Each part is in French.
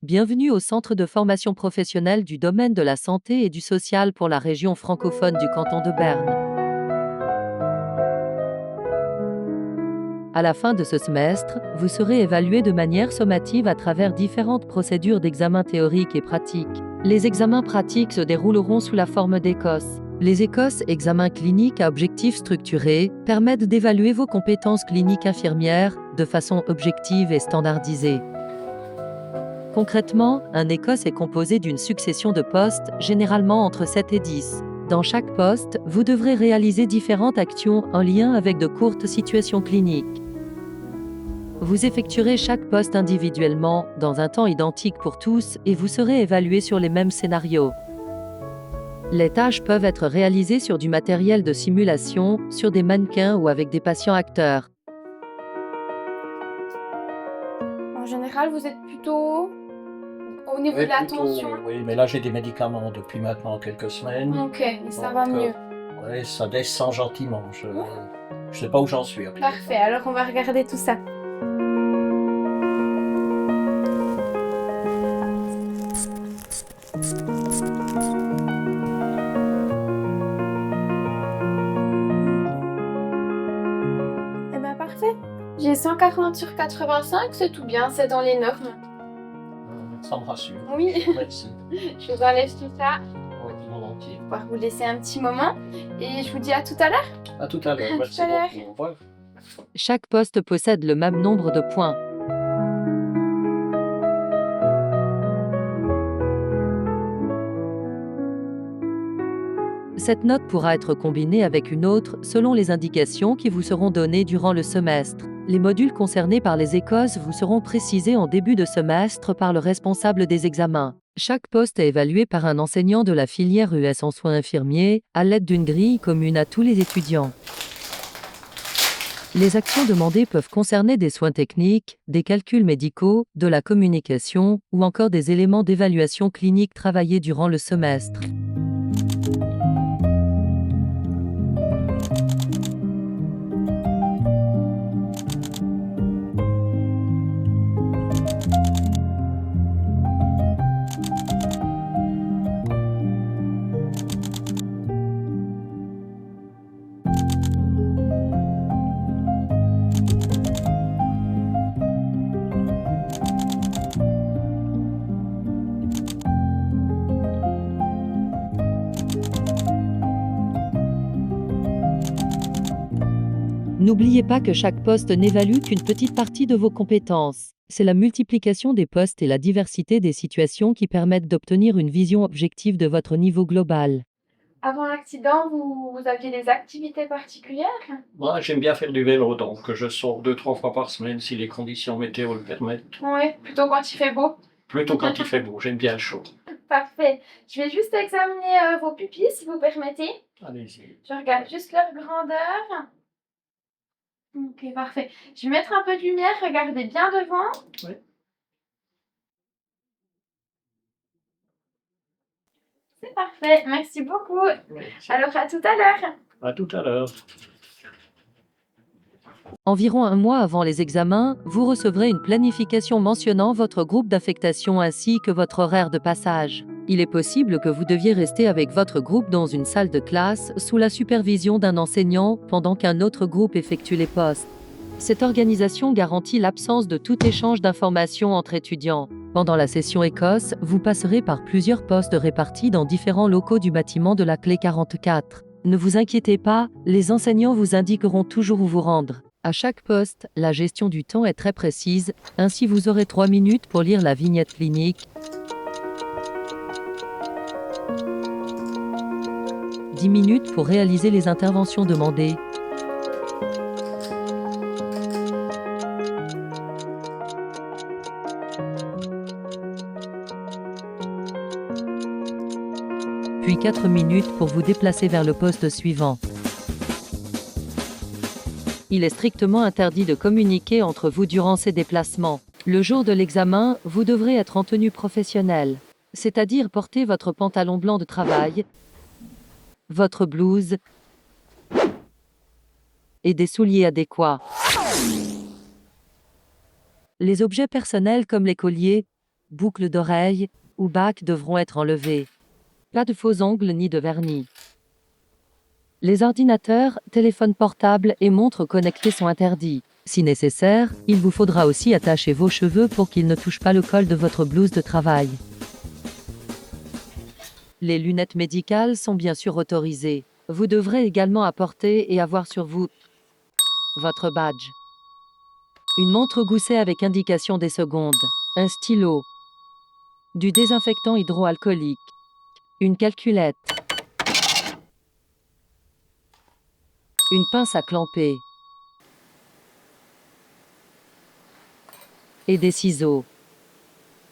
Bienvenue au Centre de formation professionnelle du domaine de la santé et du social pour la région francophone du canton de Berne. À la fin de ce semestre, vous serez évalué de manière sommative à travers différentes procédures d'examen théorique et pratique. Les examens pratiques se dérouleront sous la forme d'ECOS. Les ECOS, examens cliniques à objectifs structurés, permettent d'évaluer vos compétences cliniques infirmières de façon objective et standardisée. Concrètement, un ECOS est composé d'une succession de postes, généralement entre 7 et 10. Dans chaque poste, vous devrez réaliser différentes actions en lien avec de courtes situations cliniques. Vous effectuerez chaque poste individuellement, dans un temps identique pour tous, et vous serez évalué sur les mêmes scénarios. Les tâches peuvent être réalisées sur du matériel de simulation, sur des mannequins ou avec des patients acteurs. En général, vous êtes plutôt au niveau de la tension. Oui, mais là j'ai des médicaments depuis maintenant quelques semaines. Ok, et ça va mieux. Oui, ça descend gentiment. Je sais pas où j'en suis. Parfait, alors on va regarder tout ça. Eh ben parfait. J'ai 140 sur 85, c'est tout bien, c'est dans les normes. Ça me rassure. Oui, Merci. je vous enlève tout ça. Oui, volontiers. On va vous laisser un petit moment et je vous dis à tout à l'heure. À tout à l'heure. À tout Merci à l'heure. beaucoup. Au revoir. Chaque poste possède le même nombre de points. Cette note pourra être combinée avec une autre selon les indications qui vous seront données durant le semestre. Les modules concernés par les ECOS vous seront précisés en début de semestre par le responsable des examens. Chaque poste est évalué par un enseignant de la filière US en soins infirmiers, à l'aide d'une grille commune à tous les étudiants. Les actions demandées peuvent concerner des soins techniques, des calculs médicaux, de la communication, ou encore des éléments d'évaluation clinique travaillés durant le semestre. N'oubliez pas que chaque poste n'évalue qu'une petite partie de vos compétences. C'est la multiplication des postes et la diversité des situations qui permettent d'obtenir une vision objective de votre niveau global. Avant l'accident, vous aviez des activités particulières? Moi, j'aime bien faire du vélo, donc je sors 2-3 fois par semaine si les conditions météo le permettent. Oui, plutôt quand il fait beau. Plutôt quand il fait beau, j'aime bien chaud. Parfait. Je vais juste examiner vos pupilles, si vous permettez. Allez-y. Je regarde juste leur grandeur. Ok, parfait. Je vais mettre un peu de lumière, regardez bien devant. Oui. C'est parfait, merci beaucoup. Merci. Alors à tout à l'heure. À tout à l'heure. Environ un mois avant les examens, vous recevrez une planification mentionnant votre groupe d'affectation ainsi que votre horaire de passage. Il est possible que vous deviez rester avec votre groupe dans une salle de classe sous la supervision d'un enseignant pendant qu'un autre groupe effectue les postes. Cette organisation garantit l'absence de tout échange d'informations entre étudiants. Pendant la session ECOS, vous passerez par plusieurs postes répartis dans différents locaux du bâtiment de la clé 44. Ne vous inquiétez pas, les enseignants vous indiqueront toujours où vous rendre. À chaque poste, la gestion du temps est très précise, ainsi vous aurez 3 minutes pour lire la vignette clinique, 10 minutes pour réaliser les interventions demandées, puis 4 minutes pour vous déplacer vers le poste suivant. Il est strictement interdit de communiquer entre vous durant ces déplacements. Le jour de l'examen, vous devrez être en tenue professionnelle, c'est-à-dire porter votre pantalon blanc de travail, votre blouse et des souliers adéquats. Les objets personnels comme les colliers, boucles d'oreilles ou bacs devront être enlevés. Pas de faux ongles ni de vernis. Les ordinateurs, téléphones portables et montres connectées sont interdits. Si nécessaire, il vous faudra aussi attacher vos cheveux pour qu'ils ne touchent pas le col de votre blouse de travail. Les lunettes médicales sont bien sûr autorisées. Vous devrez également apporter et avoir sur vous votre badge. Une montre goussée avec indication des secondes. Un stylo. Du désinfectant hydroalcoolique. Une calculette. Une pince à clamper. Et des ciseaux.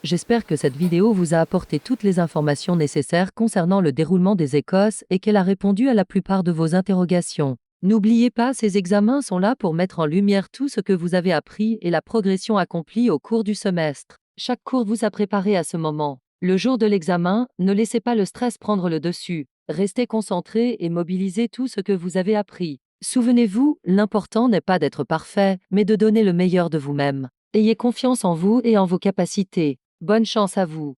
J'espère que cette vidéo vous a apporté toutes les informations nécessaires concernant le déroulement des Écosses et qu'elle a répondu à la plupart de vos interrogations. N'oubliez pas, ces examens sont là pour mettre en lumière tout ce que vous avez appris et la progression accomplie au cours du semestre. Chaque cours vous a préparé à ce moment. Le jour de l'examen, ne laissez pas le stress prendre le dessus. Restez concentré et mobilisez tout ce que vous avez appris. Souvenez-vous, l'important n'est pas d'être parfait, mais de donner le meilleur de vous-même. Ayez confiance en vous et en vos capacités. Bonne chance à vous.